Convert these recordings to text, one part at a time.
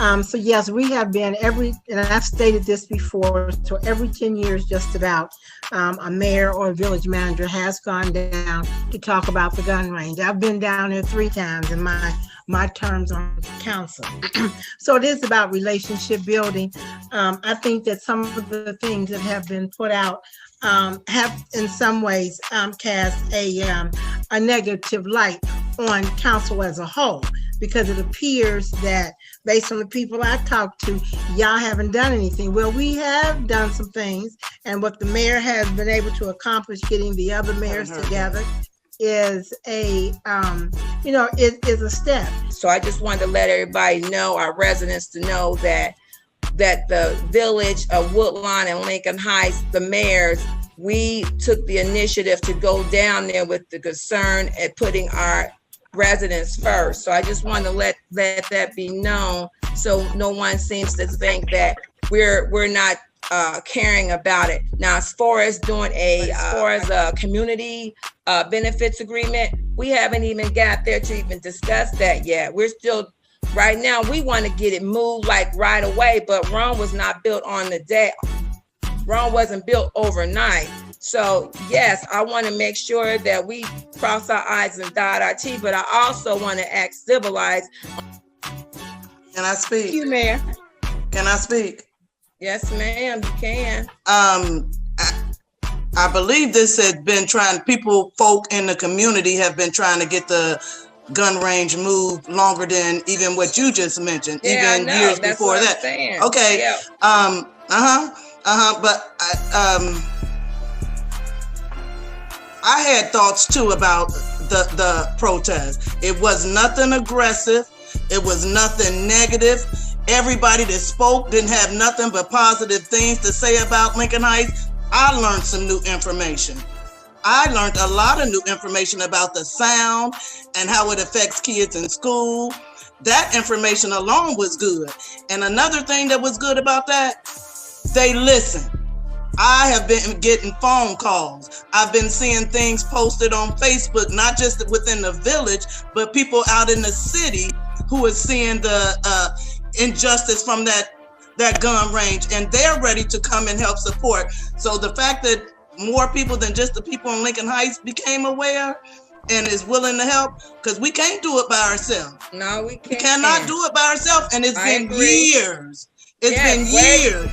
So yes, we have been and I've stated this before, so every 10 years just about, a mayor or a village manager has gone down to talk about the gun range. I've been down there 3 times in my terms on council. So it is about relationship building. I think that some of the things that have been put out have in some ways cast a negative light on council as a whole, because it appears that based on the people I talked to, y'all haven't done anything. Well, we have done some things, and what the mayor has been able to accomplish, getting the other mayors together, is is a step. So I just wanted to let everybody know, our residents to know that the village of Woodlawn and Lincoln Heights, the mayors, we took the initiative to go down there with the concern at putting our residents first. So I just want to let that be known, so no one seems to think that we're not caring about it. Now, as far as doing a community benefits agreement, we haven't even got there to even discuss that yet. We're still, right now, we want to get it moved like right away, but Rome was not built on the day. Rome wasn't built overnight. So yes, I want to make sure that we cross our I's and dot our T's, but I also want to act civilized. Can I speak? Thank you, Mayor. Can I speak? Yes, ma'am, you can. I believe this has been folk in the community have been trying to get the gun range moved longer than even what you just mentioned, even years before that. Okay. Yeah. But I had thoughts too about the protest. It was nothing aggressive. It was nothing negative. Everybody that spoke didn't have nothing but positive things to say about Lincoln Heights. I learned some new information. I learned a lot of new information about the sound and how it affects kids in school. That information alone was good. And another thing that was good about that, they listen. I have been getting phone calls. I've been seeing things posted on Facebook, not just within the village, but people out in the city who are seeing the injustice from that gun range, and they're ready to come and help support. So the fact that more people than just the people in Lincoln Heights became aware and is willing to help, because we can't do it by ourselves. No, we can't. We cannot do it by ourselves, and it's been years. It's been years.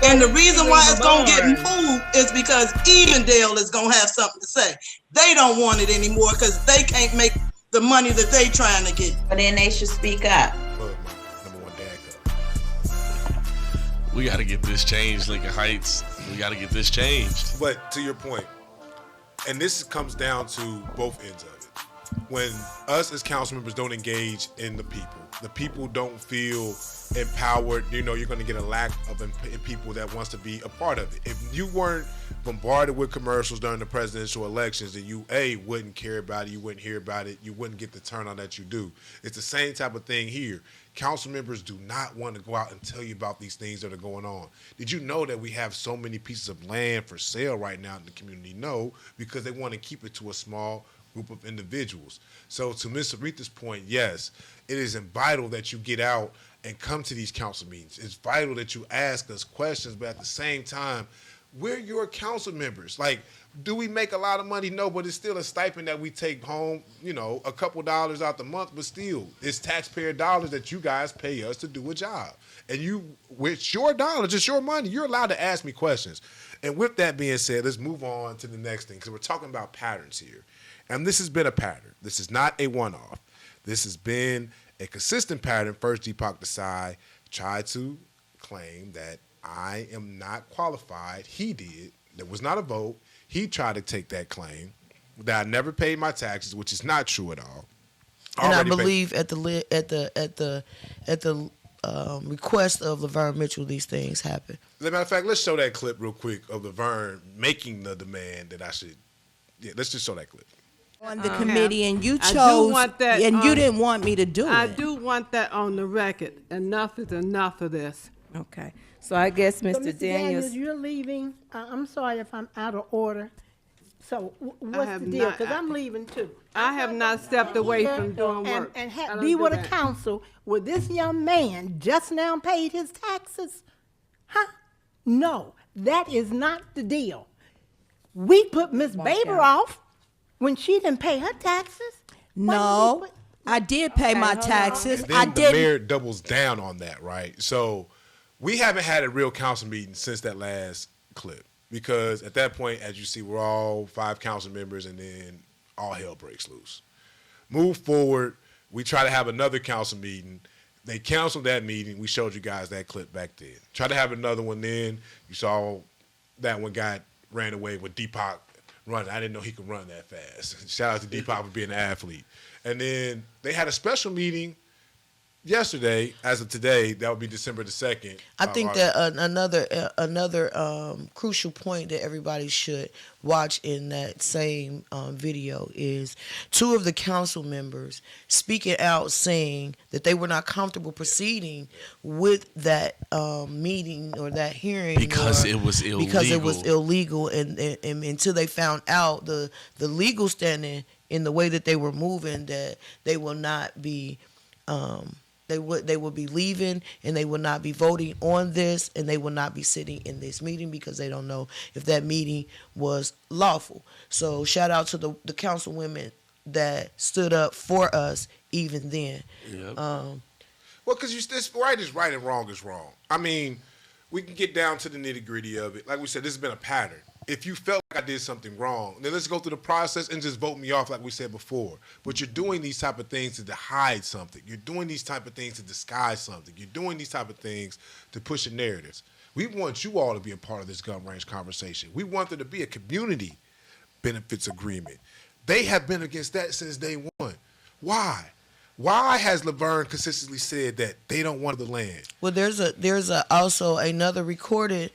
And the reason why it's going to get moved is because Evendale is going to have something to say. They don't want it anymore because they can't make the money that they trying to get. But then they should speak up. We got to get this changed, Lincoln Heights. We got to get this changed. But to your point, and this comes down to both ends of it. When us as council members don't engage in the people don't feel empowered, you're going to get a lack of people that wants to be a part of it. If you weren't bombarded with commercials during the presidential elections, then you wouldn't care about it, you wouldn't hear about it, you wouldn't get the turnout that you do. It's the same type of thing here. Council members do not want to go out and tell you about these things that are going on. Did you know that we have so many pieces of land for sale right now in the community? No, because they want to keep it to a small group of individuals. So to Ms. Aretha's point, yes, it is vital that you get out and come to these council meetings. It's vital that you ask us questions, but at the same time, we're your council members. Like, do we make a lot of money? No, but it's still a stipend that we take home, a couple dollars out the month, but still, it's taxpayer dollars that you guys pay us to do a job. And with your dollars, it's your money, you're allowed to ask me questions. And with that being said, let's move on to the next thing, because we're talking about patterns here. And this has been a pattern. This is not a one-off. This has been a consistent pattern. First, Deepak Desai tried to claim that I am not qualified. He did. There was not a vote. He tried to take that claim that I never paid my taxes, which is not true at all. And I believe at the request of LaVerne Mitchell, these things happen. As a matter of fact, let's show that clip real quick of LaVerne making the demand that I should. Yeah, let's just show that clip. On the committee, and you chose, and you didn't want me to do it. I do want that on the record. Enough is enough of this. Okay. So I guess Mr. Mr. Daniels, you're leaving. I'm sorry if I'm out of order. So what's the deal? Because I'm leaving too. I have not stepped away from doing work. And I don't be do with a that. council where this young man just now paid his taxes? Huh? No, that is not the deal. We put Miss Baber off when she didn't pay her taxes. No, I did pay my taxes. And I then the didn't. mayor doubles down on that, right? So we haven't had a real council meeting since that last clip. Because at that point, as you see, we're all 5 council members, and then all hell breaks loose. Move forward. We try to have another council meeting. They canceled that meeting. We showed you guys that clip back then. Try to have another one then. You saw that one ran away with Deepak running. I didn't know he could run that fast. Shout out to Deepak for being an athlete. And then they had a special meeting yesterday, as of today. That would be December the 2nd. I think that another crucial point that everybody should watch in that same video is 2 of the council members speaking out, saying that they were not comfortable proceeding with that meeting or that hearing Because it was illegal. Because it was illegal, and until they found out the legal standing in the way that they were moving, that they will not be. They will be leaving, and they will not be voting on this, and they will not be sitting in this meeting because they don't know if that meeting was lawful. So shout out to the councilwomen that stood up for us even then. Yep. Well, because this right is right and wrong is wrong. I mean, we can get down to the nitty gritty of it. Like we said, this has been a pattern. If you felt like I did something wrong, then let's go through the process and just vote me off like we said before. But you're doing these type of things to hide something. You're doing these type of things to disguise something. You're doing these type of things to push a narrative. We want you all to be a part of this gun range conversation. We want there to be a community benefits agreement. They have been against that since day one. Why? Why has LaVerne consistently said that they don't want the land? Well, there's also another recorded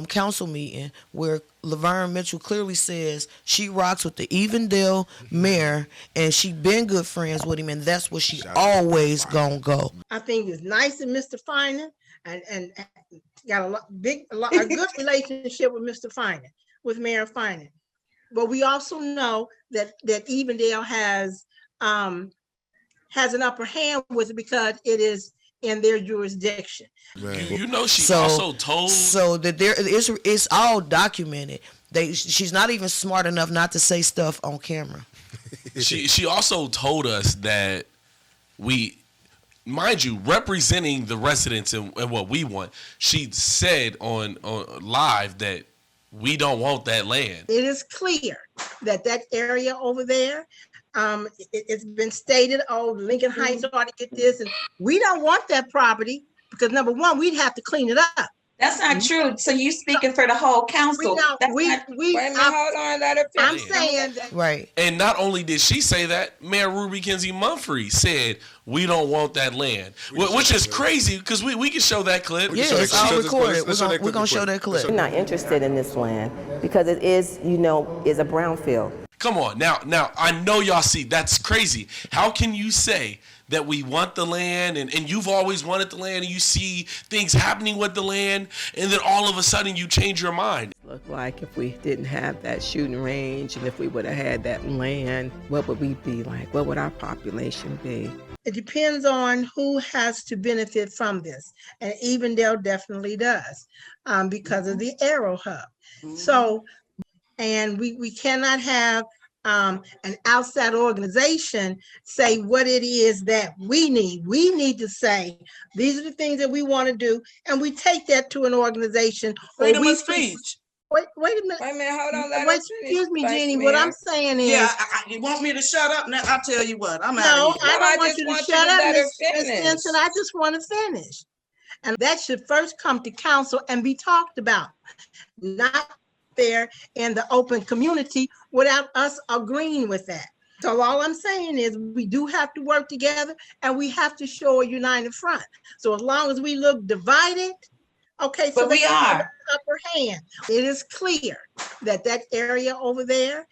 council meeting where LaVerne Mitchell clearly says she rocks with the Evendale mayor, and she been good friends with him, and that's where she always gonna go. I think it's nice of Mr. Finan and got a good relationship with Mr. Finan, with Mayor Finan. But we also know that Evendale has an upper hand with it because it is in their jurisdiction. You know, she also told. So that it's all documented. She's not even smart enough not to say stuff on camera. She also told us that mind you, representing the residents and what we want, she said on live that we don't want that land. It is clear that area over there, it's been stated, Lincoln Heights ought to get this, and we don't want that property because number one, we'd have to clean it up. That's not true. So you speaking for the whole council? Wait a minute, hold on, let her finish. I'm saying that. Right. And not only did she say that, Mayor Ruby Kinsey Mumphrey said we don't want that land, which is crazy because we can show that clip. Yeah, it's all recorded. We're gonna show that clip. We're not interested in this land because it is a brownfield. Come on, now I know y'all see that's crazy. How can you say that we want the land and you've always wanted the land and you see things happening with the land and then all of a sudden you change your mind? Look like if we didn't have that shooting range and if we would have had that land, what would we be like? What would our population be? It depends on who has to benefit from this. And Evendale definitely does because of the Aero Hub. Mm-hmm. So, and we cannot have an outside organization say what it is that we need. We need to say, these are the things that we want to do. And we take that to an organization. Freedom of speech. Wait a minute. Wait a minute, hold on. Excuse me, Jeannie. What I'm saying is. Yeah, you want me to shut up? Now, I'll tell you what. I'm out of here. No, I don't want you to shut up, Ms. Stinson. I just want to finish. And that should first come to council and be talked about. Not there in the open community without us agreeing with that. So all I'm saying is we do have to work together and we have to show a united front. So as long as we look divided, okay, so we are upper hand. It is clear that area over there,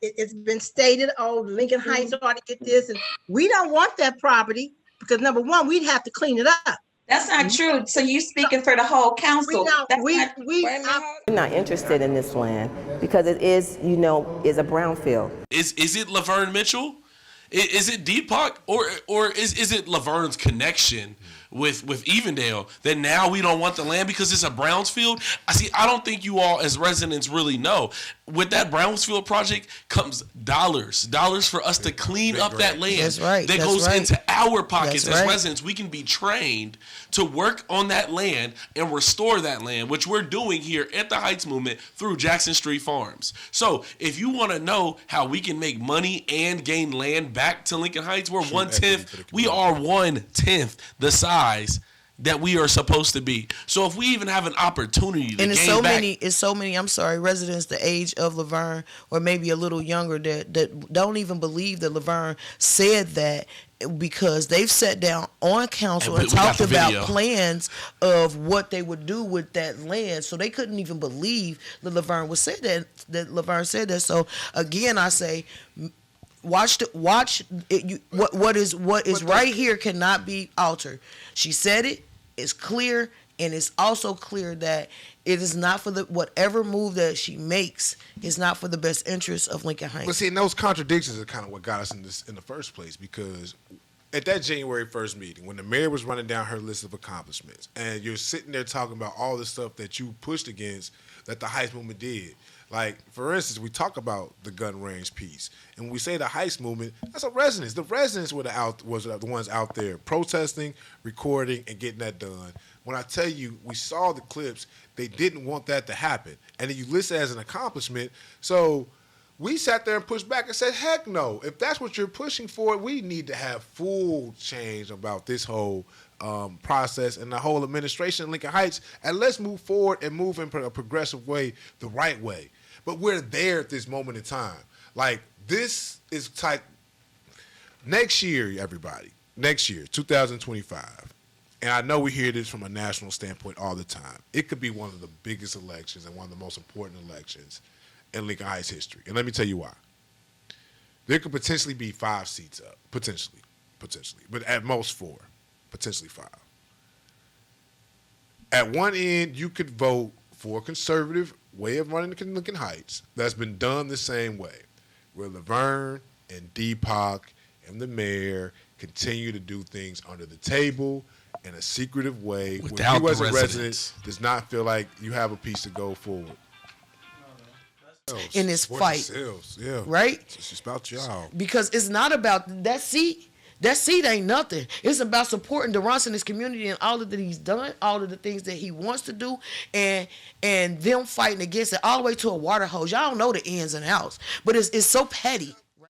it's been stated, Lincoln Heights ought to get this, and we don't want that property because number one, we'd have to clean it up. That's not true. So you speaking for the whole council. We're not interested in this land because it is, is a brownfield. Is it LaVerne Mitchell? Is it Deepak, or is it LaVerne's connection with Evendale that now we don't want the land because it's a Brownsfield? I don't think you all as residents really know. With that Brownsfield project comes dollars for us to clean up that land. That's right. That goes into our pockets That's as right. residents. We can be trained to work on that land and restore that land, which we're doing here at the Heights Movement through Jackson Street Farms. So if you want to know how we can make money and gain land back to Lincoln Heights, we're 1/10. We are 1/10 the size that we are supposed to be. So if we even have an opportunity to and it's gain so back, many, I'm sorry, residents the age of LaVerne or maybe a little younger that don't even believe that LaVerne said that, because they've sat down on council and we got talked the about video. plans of what they would do with that land. So they couldn't even believe that LaVerne would say that LaVerne said that. So again, I say, watch it. What is right here cannot be altered. She said it. It's clear, and it's also clear that it is not for whatever move that she makes is not for the best interest of Lincoln Heights. But see, and those contradictions are kind of what got us in the first place, because at that January 1st meeting, when the mayor was running down her list of accomplishments, and you're sitting there talking about all the stuff that you pushed against that the Heights Movement did. Like, for instance, we talk about the gun range piece, and when we say the Heights Movement, that's a residents. The residents were the ones out there protesting, recording, and getting that done. When I tell you, we saw the clips, they didn't want that to happen. And then you list it as an accomplishment. So we sat there and pushed back and said, heck no. If that's what you're pushing for, we need to have full change about this whole process and the whole administration in Lincoln Heights, and let's move forward and move in a progressive way, the right way. But we're there at this moment in time. Like, this is type next year, everybody. Next year, 2025. And I know we hear this from a national standpoint all the time. It could be one of the biggest elections and one of the most important elections in Lincoln Heights history. And let me tell you why. There could potentially be 5 seats up. Potentially. But at most 4. Potentially 5. At one end, you could vote for a conservative way of running Lincoln Heights that's been done the same way, where LaVerne and Deepak and the mayor continue to do things under the table in a secretive way, Without where you the as a residents. resident does not feel like you have a piece to go forward. In this Support fight, yourselves, yeah. right? It's just about y'all. Because it's not about that seat. That seat ain't nothing. It's about supporting DeRonce and his community and all of that he's done, all of the things that he wants to do, and them fighting against it all the way to a water hose. Y'all don't know the ins and outs, but it's so petty.